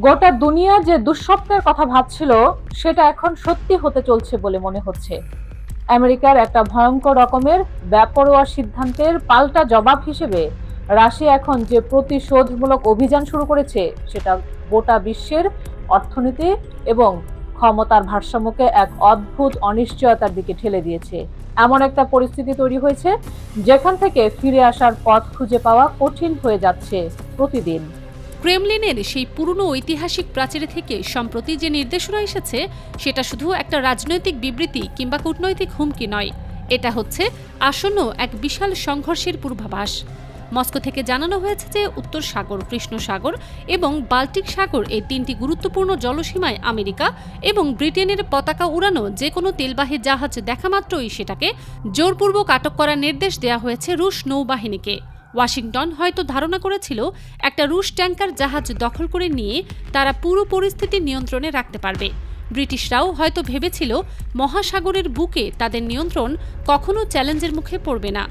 গোটা দুনিয়া যে দুঃস্বপ্নের কথা ভাবছিল সেটা এখন সত্যি হতে চলছে বলে মনে হচ্ছে। আমেরিকার একটা ভয়ঙ্কর রকমের বেপরোয়া সিদ্ধান্তের পাল্টা জবাব হিসেবে রাশিয়া এখন যে প্রতিশোধমূলক অভিযান শুরু করেছে সেটা গোটা বিশ্বের অর্থনীতি এবং ক্ষমতার ভারসাম্যকে এক অদ্ভুত অনিশ্চয়তার দিকে ঠেলে দিয়েছে। এমন একটা পরিস্থিতি তৈরি হয়েছে যেখান থেকে ফিরে আসার পথ খুঁজে পাওয়া কঠিন হয়ে যাচ্ছে প্রতিদিন। ক্রেমলিনের সেই পুরনো ঐতিহাসিক প্রাচীর থেকে সম্প্রতি যে নির্দেশনা এসেছে সেটা শুধু একটা রাজনৈতিক বিবৃতি কিংবা কূটনৈতিক হুমকি নয়, এটা হচ্ছে আসন্ন এক বিশাল সংঘর্ষের পূর্বাভাস। মস্কো থেকে জানানো হয়েছে যে উত্তর সাগর, কৃষ্ণ সাগর এবং বাল্টিক সাগর এই তিনটি গুরুত্বপূর্ণ জলসীমায় আমেরিকা এবং ব্রিটেনের পতাকা উড়ানো যে কোনো তেলবাহী জাহাজ দেখা মাত্রই সেটাকে জোরপূর্বক আটক করার নির্দেশ দেওয়া হয়েছে রুশ নৌবাহিনীকে। ওয়াশিংটন হয়তো ধারণা করেছিল একটা রুশ ট্যাঙ্কার জাহাজ দখল করে নিয়ে তারা পুরো পরিস্থিতি নিয়ন্ত্রণে রাখতে পারবে। ব্রিটিশরাও হয়তো ভেবেছিল মহাসাগরের বুকে তাদের নিয়ন্ত্রণ কখনো চ্যালেঞ্জের মুখে পড়বে না।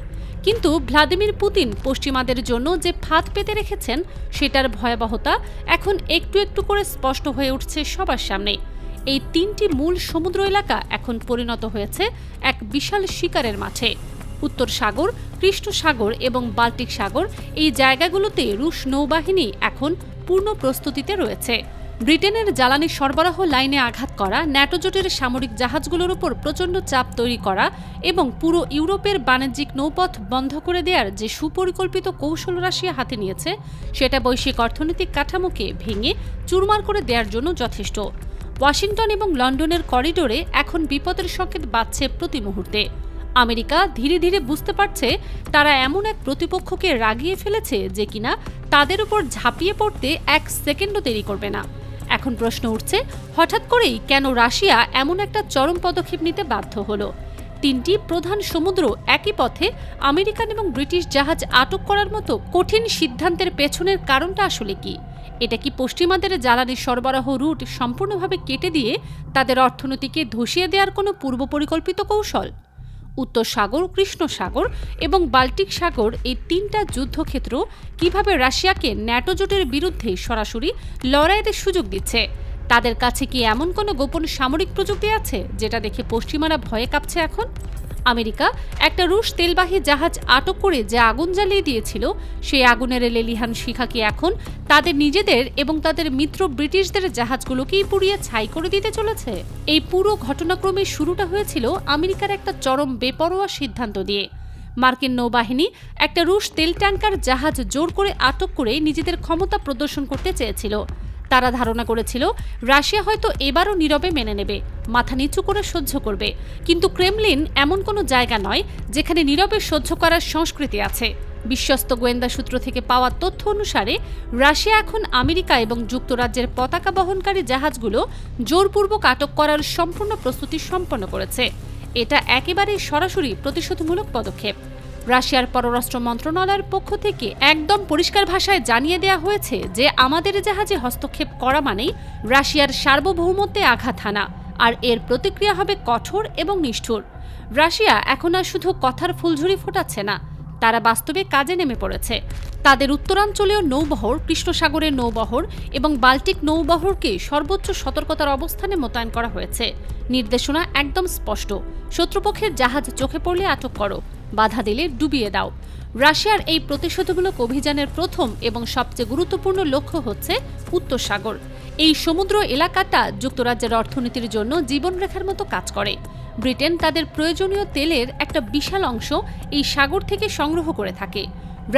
কিন্তু ভ্লাদিমির পুতিন পশ্চিমাদের জন্য যে ফাঁদ পেতে রেখেছেন সেটার ভয়াবহতা এখন একটু একটু করে স্পষ্ট হয়ে উঠছে সবার সামনে। এই তিনটি মূল সমুদ্র এলাকা এখন পরিণত হয়েছে এক বিশাল শিকারের মাঠে। উত্তর সাগর, কৃষ্ণ সাগর এবং বাল্টিক সাগর এই জায়গাগুলোতে রুশ নৌবাহিনী এখন পূর্ণ প্রস্তুতিতে রয়েছে। ব্রিটেনের জ্বালানি সরবরাহ লাইনে আঘাত করা, ন্যাটো জোটের সামরিক জাহাজগুলোর উপর প্রচণ্ড চাপ তৈরি করা এবং পুরো ইউরোপের বাণিজ্যিক নৌপথ বন্ধ করে দেওয়ার যে সুপরিকল্পিত কৌশল রাশিয়া হাতে নিয়েছে সেটা বৈশ্বিক অর্থনৈতিক কাঠামোকে ভেঙে চুরমার করে দেওয়ার জন্য যথেষ্ট। ওয়াশিংটন এবং লন্ডনের করিডোরে এখন বিপদের সংকেত বাজছে প্রতি মুহূর্তে। আমেরিকা ধীরে ধীরে বুঝতে পারছে তারা এমন এক প্রতিপক্ষকে রাগিয়ে ফেলেছে যে কিনা তাদের উপর ঝাঁপিয়ে পড়তে এক সেকেন্ডও দেরি করবে না। এখন প্রশ্ন উঠছে, হঠাৎ করেই কেন রাশিয়া এমন একটা চরম পদক্ষেপ নিতে বাধ্য হলো? তিনটি প্রধান সমুদ্র একই পথে আমেরিকান এবং ব্রিটিশ জাহাজ আটক করার মতো কঠিন সিদ্ধান্তের পেছনের কারণটা আসলে কি? এটা কি পশ্চিমাদের জ্বালানি সরবরাহ রুট সম্পূর্ণভাবে কেটে দিয়ে তাদের অর্থনীতিকে ধসিয়ে দেওয়ার কোনো পূর্ব পরিকল্পিত কৌশল? উত্তর সাগর, কৃষ্ণ সাগর এবং বাল্টিক সাগর এই তিনটা যুদ্ধক্ষেত্র কিভাবে রাশিয়াকে ন্যাটো জোটের বিরুদ্ধে সরাসরি লড়াইয়ের সুযোগ দিচ্ছে? তাদের কাছে কি এমন কোনো গোপন সামরিক প্রযুক্তি আছে যেটা দেখে পশ্চিমারা ভয়ে কাঁপছে এখন? আমেরিকা একটা রুশ তেলবাহী জাহাজ আটক করে যে আগুন জ্বালিয়ে দিয়েছিল সেই আগুনের লেলিহান শিখা কি এখন তাদের নিজেদের এবং তাদের মিত্র ব্রিটিশদের জাহাজগুলোকেই পুড়িয়ে ছাই করে দিতে চলেছে? এই পুরো ঘটনাক্রমের শুরুটা হয়েছিল আমেরিকার একটা চরম বেপরোয়া সিদ্ধান্ত দিয়ে। মার্কিন নৌবাহিনী একটা রুশ তেল ট্যাঙ্কার জাহাজ জোর করে আটক করে নিজেদের ক্ষমতা প্রদর্শন করতে চেয়েছিল। তারা ধারণা করেছিল রাশিয়া হয়তো এবারও নীরবে মেনে নেবে, মাথা নিচু করে সহ্য করবে। কিন্তু ক্রেমলিন এমন কোনো জায়গা নয় যেখানে নীরবে সহ্য করার সংস্কৃতি আছে। বিশ্বস্ত গোয়েন্দা সূত্র থেকে পাওয়া তথ্য অনুসারে রাশিয়া এখন আমেরিকা এবং যুক্তরাজ্যের পতাকা বহনকারী জাহাজগুলো জোরপূর্বক আটক করার সম্পূর্ণ প্রস্তুতি সম্পন্ন করেছে। এটা একেবারেই সরাসরি প্রতিশোধমূলক পদক্ষেপ। রাশিয়ার পররাষ্ট্র মন্ত্রণালয়ের পক্ষ থেকে একদম পরিষ্কার ভাষায় জানিয়ে দেওয়া হয়েছে যে আমাদের জাহাজে হস্তক্ষেপ করা মানেই রাশিয়ার সার্বভৌমত্বে আঘাত হানা, আর এর প্রতিক্রিয়া হবে কঠোর এবং নিষ্ঠুর। রাশিয়া এখন আর শুধু কথার ফুলঝুরি ফোটাচ্ছে না, তারা বাস্তবে কাজে নেমে পড়েছে। তাদের উত্তরাঞ্চলীয় নৌবহর, কৃষ্ণ সাগরের নৌবহর এবং বাল্টিক নৌবহরকে সর্বোচ্চ সতর্কতার অবস্থানে মোতায়েন করা হয়েছে। নির্দেশনা একদম স্পষ্ট, শত্রুপক্ষের জাহাজ চোখে পড়লে আটক করো, বাধা দিলে ডুবিয়ে দাও। রাশিয়ার এই প্রতিশোধমূলক অভিযানের প্রথম এবং সবচেয়ে গুরুত্বপূর্ণ লক্ষ্য হচ্ছে উত্তর সাগর। এই সমুদ্র এলাকাটা যুক্তরাজ্যের অর্থনীতির জন্য জীবনরেখার মতো কাজ করে। ব্রিটেন তাদের প্রয়োজনীয় তেলের একটা বিশাল অংশ এই সাগর থেকে সংগ্রহ করে থাকে।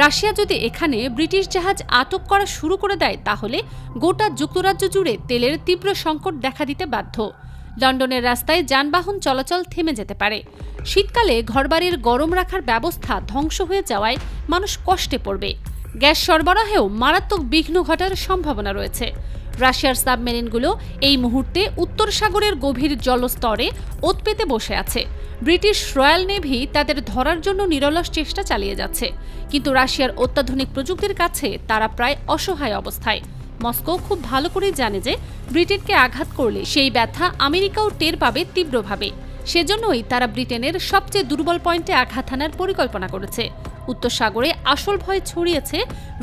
রাশিয়া যদি এখানে ব্রিটিশ জাহাজ আটক করা শুরু করে দেয় তাহলে গোটা যুক্তরাজ্য জুড়ে তেলের তীব্র সংকট দেখা দিতে বাধ্য। লন্ডনের রাস্তায় যানবাহন চলাচল থেমে যেতে পারে। শীতকালে ঘরবাড়ির গরম রাখার ব্যবস্থা ধ্বংস হয়ে যাওয়ায় মানুষ কষ্টে পড়বে। গ্যাস সরবরাহেও মারাত্মক বিঘ্ন ঘটার সম্ভাবনা রয়েছে। রাশিয়ার সাবমেরিনগুলো এই মুহূর্তে উত্তর সাগরের গভীর জলস্তরে ওত পেতে বসে আছে। ব্রিটিশ রয়্যাল নেভি তাদের ধরার জন্য নিরলস চেষ্টা চালিয়ে যাচ্ছে, কিন্তু রাশিয়ার অত্যাধুনিক প্রযুক্তির কাছে তারা প্রায় অসহায় অবস্থায়। মস্কো খুব ভালো করেই জানে যে ব্রিটেনকে আঘাত করলে সেই ব্যথা আমেরিকাও টের পাবে তীব্রভাবে। সেজন্যই তারা ব্রিটেনের সবচেয়ে দুর্বল পয়েন্টে আঘাত হানার পরিকল্পনা করেছে। উত্তর সাগরে আসল ভয় ছড়িয়েছে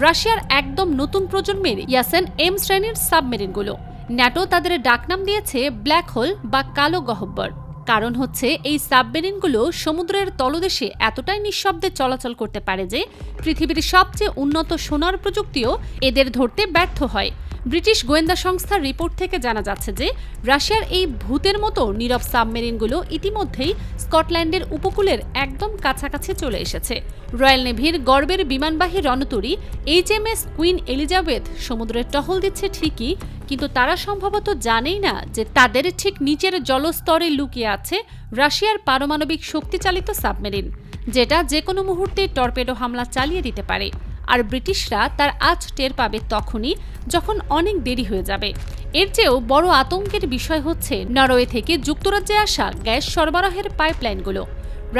রাশিয়ার একদম নতুন প্রজন্মের ইয়াসেন এম শ্রেণীর সাবমেরিনগুলো। ন্যাটো তাদের ডাকনাম দিয়েছে ব্ল্যাক হোল বা কালো গহ্বর। কারণ হচ্ছে এই সাবমেরিনগুলো সমুদ্রের তলদেশে এতটাই নিঃশব্দে চলাচল করতে পারে যে পৃথিবীর সবচেয়ে উন্নত সোনার প্রযুক্তিও এদের ধরতে ব্যর্থ হয়। ব্রিটিশ গোয়েন্দা সংস্থার রিপোর্ট থেকে জানা যাচ্ছে যে রাশিয়ার এই ভূতের মতো নীরব সাবমেরিনগুলো ইতিমধ্যেই স্কটল্যান্ডের উপকূলের একদম কাছাকাছি চলে এসেছে। রয়্যাল নেভির গর্বের বিমানবাহী রণতরী HMS কুইন এলিজাবেথ সমুদ্রে টহল দিচ্ছে ঠিকই, কিন্তু তারা সম্ভবত জানেই না যে তাদের ঠিক নিচের জলস্তরে লুকিয়ে আছে রাশিয়ার পারমাণবিক শক্তিচালিত সাবমেরিন, যেটা যে কোনো মুহূর্তে টর্পেডো হামলা চালিয়ে দিতে পারে। আর ব্রিটিশরা তার আজ টের পাবে তখনই যখন অনেক দেরি হয়ে যাবে। এর চেয়েও বড় আতঙ্কের বিষয় হচ্ছে নরওয়ে থেকে যুক্তরাজ্যে আসা গ্যাস সরবরাহের পাইপলাইনগুলো।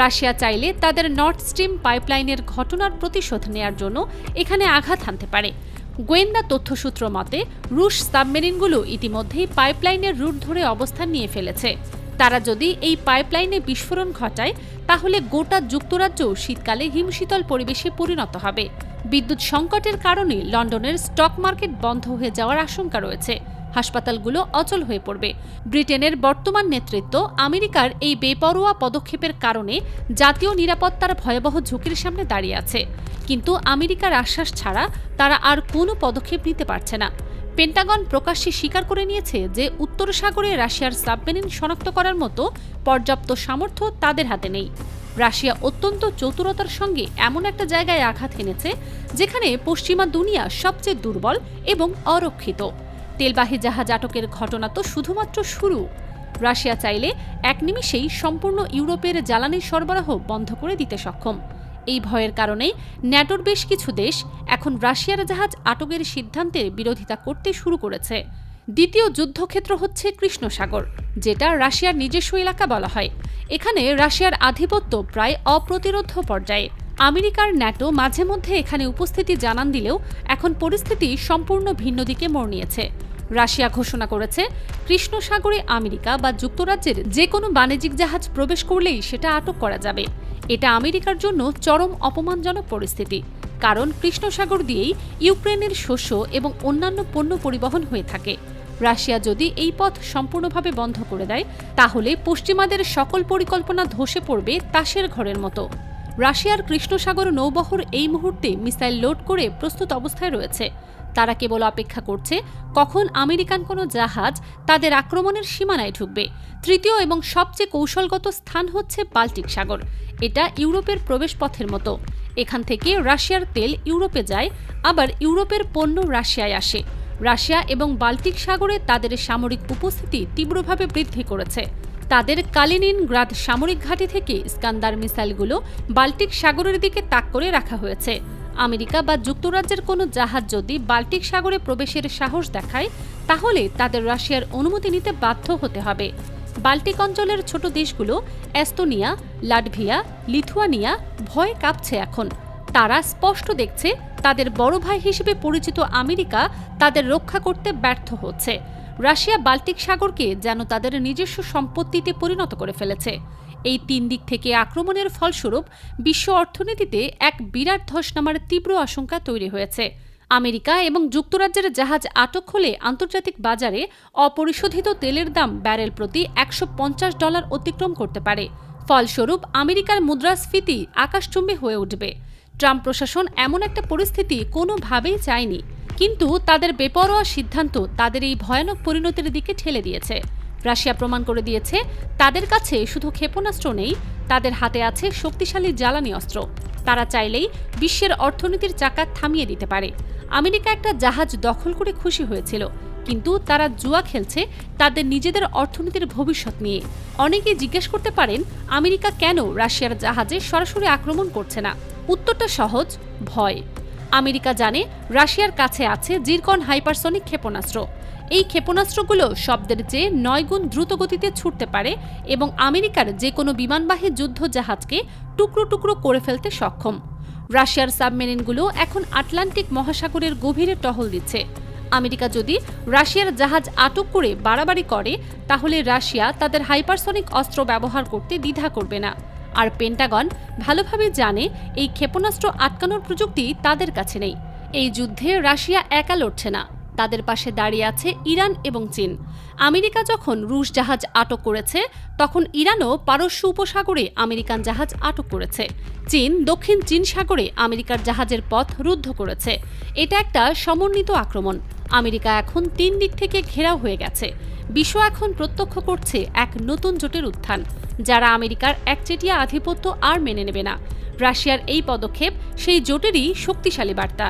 রাশিয়া চাইলে তাদের নর্থ স্ট্রিম পাইপলাইনের ঘটনার প্রতিশোধ নেয়ার জন্য এখানে আঘাত হানতে পারে। গোয়েন্দা তথ্যসূত্র মতে রুশ সাবমেরিনগুলো ইতিমধ্যেই পাইপলাইনের রুট ধরে অবস্থান নিয়ে ফেলেছে। তারা যদি এই পাইপলাইনে বিস্ফোরণ ঘটায় তাহলে গোটা যুক্তরাজ্য শীতকালে হিমশীতল পরিবেশে পরিণত হবে। বিদ্যুৎ সংকটের কারণে লন্ডনের স্টক মার্কেট বন্ধ হয়ে যাওয়ার আশঙ্কা রয়েছে। হাসপাতালগুলো অচল হয়ে পড়বে। ব্রিটেনের বর্তমান নেতৃত্ব আমেরিকার এই বেপরোয়া পদক্ষেপের কারণে জাতীয় নিরাপত্তার ভয়াবহ ঝুঁকির সামনে দাঁড়িয়ে আছে। কিন্তু আমেরিকার আশ্বাস ছাড়া তারা আর কোনো পদক্ষেপ নিতে পারছে না। পেন্টাগন প্রকাশ্যে স্বীকার করে নিয়েছে যে উত্তর সাগরে রাশিয়ার সাবমেরিন শনাক্ত করার মতো পর্যাপ্ত সামর্থ্য তাদের হাতে নেই। রাশিয়া অত্যন্ত চতুরতার সঙ্গে এমন একটা জায়গায় আঘাত হেনেছে যেখানে পশ্চিমা দুনিয়া সবচেয়ে দুর্বল এবং অরক্ষিত। তেলবাহী জাহাজ আটকের ঘটনা তো শুধুমাত্র শুরু। রাশিয়া চাইলে এক নিমিষেই সম্পূর্ণ ইউরোপের জ্বালানি সরবরাহ বন্ধ করে দিতে সক্ষম। এই ভয়ের কারণেই ন্যাটোর বেশ কিছু দেশ এখন রাশিয়ার জাহাজ আটকের সিদ্ধান্তের বিরোধিতা করতে শুরু করেছে। দ্বিতীয় যুদ্ধক্ষেত্র হচ্ছে কৃষ্ণ সাগর, যেটা রাশিয়ার নিজস্ব এলাকা বলা হয়। এখানে রাশিয়ার আধিপত্য প্রায় অপ্রতিরোধ্য পর্যায়ে। আমেরিকার ন্যাটো মাঝে মধ্যে এখানে উপস্থিতি জানান দিলেও এখন পরিস্থিতি সম্পূর্ণ ভিন্ন দিকে মোড় নিয়েছে। রাশিয়া ঘোষণা করেছে কৃষ্ণ সাগরে আমেরিকা বা যুক্তরাজ্যের যে কোনো বাণিজ্যিক জাহাজ প্রবেশ করলেই সেটা আটক করা যাবে। এটা আমেরিকার জন্য চরম অপমানজনক পরিস্থিতি, কারণ কৃষ্ণ সাগর দিয়েই ইউক্রেনের শস্য এবং অন্যান্য পণ্য পরিবহন হয়ে থাকে। রাশিয়া যদি এই পথ সম্পূর্ণভাবে বন্ধ করে দেয় তাহলে পশ্চিমাদের সকল পরিকল্পনা ধসে পড়বে তাসের ঘরের মতো। রাশিয়ার কৃষ্ণ সাগর নৌবহর এই মুহূর্তে মিসাইল লোড করে প্রস্তুত অবস্থায় রয়েছে। তারা কেবল অপেক্ষা করছে কখন আমেরিকান কোনো জাহাজ তাদের আক্রমণের সীমানায় ঢুকবে। তৃতীয় এবং সবচেয়ে কৌশলগত স্থান হচ্ছে বাল্টিক সাগর। এটা ইউরোপের প্রবেশপথের মতো। এখান থেকে রাশিয়ার তেল ইউরোপে যায়, আবার ইউরোপের পণ্য রাশিয়ায় আসে। রাশিয়া এবং বাল্টিক সাগরে তাদের সামরিক উপস্থিতি তীব্রভাবে বৃদ্ধি করেছে। তাদের কালিনিনগ্রাদ সামরিক ঘাঁটি থেকে স্কান্দার মিসাইলগুলো বাল্টিক সাগরের দিকে তাক করে রাখা হয়েছে। আমেরিকা বা যুক্তরাজ্যের কোনো জাহাজ যদি বাল্টিক সাগরে প্রবেশের সাহস দেখায় তাহলে তাদের রাশিয়ার অনুমতি নিতে বাধ্য হতে হবে। বাল্টিক অঞ্চলের ছোট দেশগুলো এস্তোনিয়া, লাটভিয়া, লিথুয়ানিয়া ভয়ে কাঁপছে এখন। তারা স্পষ্ট দেখছে তাদের বড় ভাই হিসেবে পরিচিত আমেরিকা তাদের রক্ষা করতে ব্যর্থ হচ্ছে। রাশিয়া বাল্টিক সাগরকে যেন তাদের নিজস্ব সম্পত্তিতে পরিণত করে ফেলেছে। এই তিন দিক থেকে আক্রমণের ফলস্বরূপ বিশ্ব অর্থনীতিতে এক বিরাট ধস নামার তীব্র আশঙ্কা তৈরি হয়েছে। আমেরিকা এবং যুক্তরাজ্যের জাহাজ আটক হলে আন্তর্জাতিক বাজারে অপরিশোধিত তেলের দাম ব্যারেল প্রতি $150 অতিক্রম করতে পারে। ফলস্বরূপ আমেরিকার মুদ্রাস্ফীতি আকাশচুম্বী হয়ে উঠবে। ট্রাম্প প্রশাসন এমন একটা পরিস্থিতি কোনোভাবেই চায়নি, কিন্তু তাদের বেপরোয়া সিদ্ধান্ত তাদের এই ভয়ানক পরিণতির দিকে ঠেলে দিয়েছে। রাশিয়া প্রমাণ করে দিয়েছে তাদের কাছে শুধু ক্ষেপণাস্ত্র নেই, তাদের হাতে আছে শক্তিশালী জ্বালানি অস্ত্র। তারা চাইলেই বিশ্বের অর্থনীতির চাকা থামিয়ে দিতে পারে। আমেরিকা একটা জাহাজ দখল করে খুশি হয়েছিল, কিন্তু তারা জুয়া খেলছে তাদের নিজেদের অর্থনীতির ভবিষ্যৎ নিয়ে। অনেকেই জিজ্ঞেস করতে পারেন আমেরিকা কেন রাশিয়ার জাহাজে সরাসরি আক্রমণ করছে না। উত্তরটা সহজ, ভয়। আমেরিকা জানে রাশিয়ার কাছে আছে জিরকন হাইপারসনিক ক্ষেপণাস্ত্র। এই ক্ষেপণাস্ত্রগুলো শব্দের চেয়ে 9 গুণ দ্রুত গতিতে ছুটতে পারে এবং আমেরিকার যে কোনো বিমানবাহী যুদ্ধ জাহাজকে টুকরো টুকরো করে ফেলতে সক্ষম। রাশিয়ার সাবমেরিনগুলো এখন আটলান্টিক মহাসাগরের গভীরে টহল দিচ্ছে। আমেরিকা যদি রাশিয়ার জাহাজ আটক করে বাড়াবাড়ি করে তাহলে রাশিয়া তাদের হাইপারসনিক অস্ত্র ব্যবহার করতে দ্বিধা করবে না। আর পেন্টাগন ভালোভাবে জানে এই ক্ষেপণাস্ত্র আটকানোর প্রযুক্তি তাদের কাছে নেই। এই যুদ্ধে রাশিয়া একা লড়ছে না, তাদের পাশে দাঁড়িয়ে আছে ইরান এবং চীন। আমেরিকা যখন রুশ জাহাজ আটক করেছে, তখন ইরানও পারস্য উপসাগরে আমেরিকান জাহাজ আটক করেছে। চীন দক্ষিণ চীন সাগরে আমেরিকার জাহাজের পথ রুদ্ধ করেছে। এটা একটা সমন্বিত আক্রমণ। আমেরিকা এখন 3 দিক থেকে ঘেরাও হয়ে গেছে। বিশ্ব এখন প্রত্যক্ষ করছে এক নতুন জোটের উত্থান, যারা আমেরিকার একচেটিয়া আধিপত্য আর মেনে নেবে না। রাশিয়ার এই পদক্ষেপ সেই জোটেরই শক্তিশালী বার্তা।